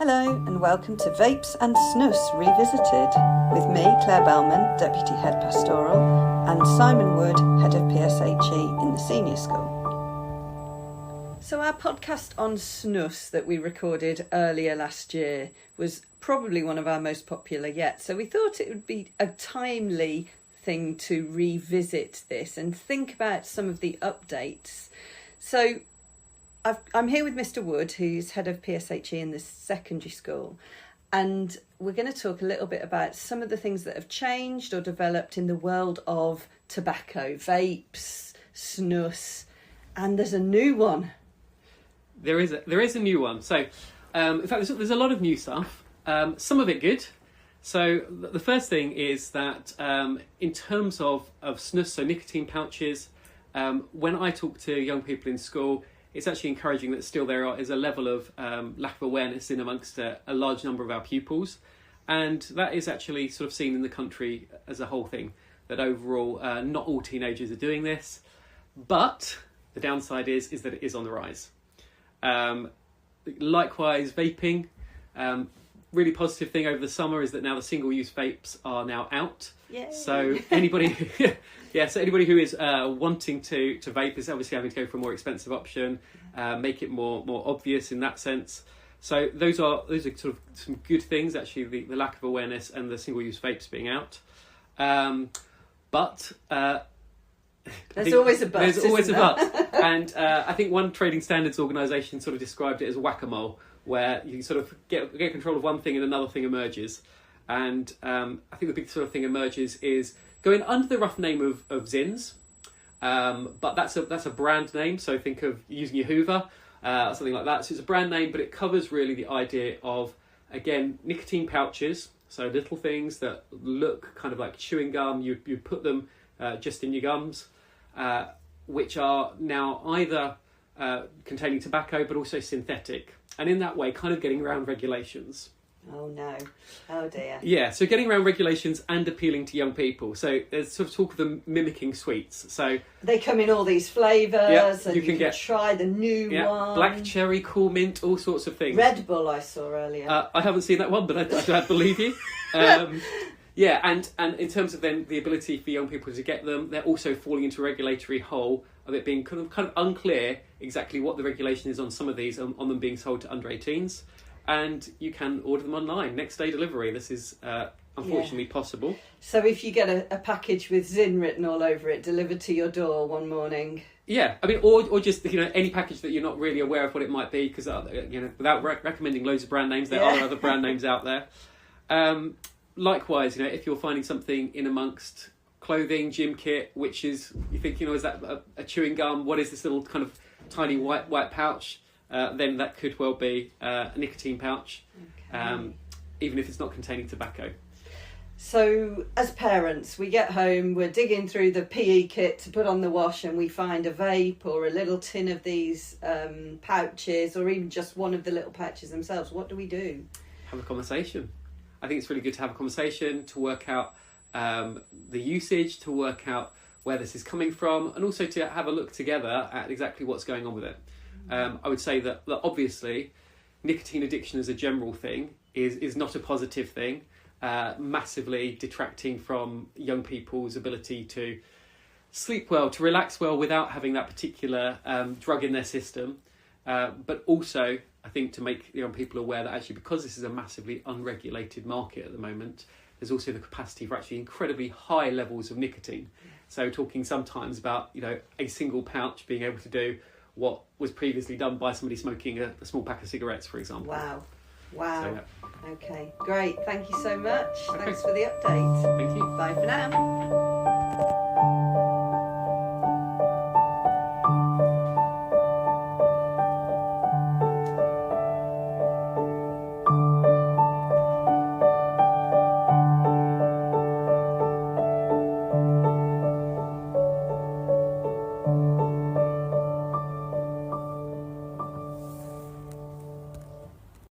Hello and welcome to Vapes and Snus Revisited with me, Claire Bellman, Deputy Head Pastoral, and Simon Wood, Head of PSHEE in the Senior School. So our podcast on snus that we recorded earlier last year was probably one of our most popular yet. So we thought it would be a timely thing to revisit this and think about some of the updates. So I'm here with Mr. Wood, who's head of PSHEE in the secondary school, and we're going to talk a little bit about some of the things that have changed or developed in the world of tobacco, vapes, snus, and there's a new one. There is a new one. So, in fact, there's a lot of new stuff. Some of it good. So the first thing is that in terms of snus, so nicotine pouches, when I talk to young people in school, it's actually encouraging that still there is a level of lack of awareness in amongst a large number of our pupils. And that is actually sort of seen in the country as a whole thing, that overall not all teenagers are doing this. But the downside is that it is on the rise. Likewise, vaping, really positive thing over the summer is that now the single-use vapes are now out. Yay. So anybody who is wanting to vape is obviously having to go for a more expensive option, make it more obvious in that sense. So those are sort of some good things, actually, the lack of awareness and the single-use vapes being out. But there's always a but. There's always a but. And I think one trading standards organisation sort of described it as whack-a-mole, where you sort of get control of one thing and another thing emerges. And I think the big sort of thing emerges is going under the rough name of Zins, but that's a brand name. So think of using your Hoover, or something like that. So it's a brand name, but it covers really the idea of, again, nicotine pouches. So little things that look kind of like chewing gum. You put them just in your gums, which are now either containing tobacco, but also synthetic. And in that way, kind of getting around regulations. Oh no. Oh dear. Yeah, so getting around regulations and appealing to young people. So there's sort of talk of them mimicking sweets. So they come in all these flavours, and you can try the new one. Black cherry, cool mint, all sorts of things. Red Bull I saw earlier. I haven't seen that one, but I believe you. Yeah, and in terms of then the ability for young people to get them, they're also falling into a regulatory hole of it being kind of unclear exactly what the regulation is on some of these, on them being sold to under 18s. And you can order them online, next day delivery. This is unfortunately possible. So if you get a package with Zin written all over it delivered to your door one morning. Yeah, I mean, or just any package that you're not really aware of what it might be, because without recommending loads of brand names, there are other brand names out there. Likewise, if you're finding something in amongst clothing, gym kit, which is, you think, is that a chewing gum? What is this little kind of tiny white pouch? Then that could well be a nicotine pouch, even if it's not containing tobacco. So as parents, we get home, we're digging through the PE kit to put on the wash, and we find a vape or a little tin of these pouches, or even just one of the little pouches themselves. What do we do? Have a conversation. I think it's really good to have a conversation, to work out the usage, to work out where this is coming from, and also to have a look together at exactly what's going on with it. I would say that obviously nicotine addiction as a general thing is not a positive thing, massively detracting from young people's ability to sleep well, to relax well without having that particular drug in their system. But also, I think, to make young people aware that actually, because this is a massively unregulated market at the moment, there's also the capacity for actually incredibly high levels of nicotine. So talking sometimes about, a single pouch being able to do what was previously done by somebody smoking a small pack of cigarettes, for example. Wow. So, yeah. Okay, great. Thank you so much. Okay. Thanks for the update. Thank you. Bye for now.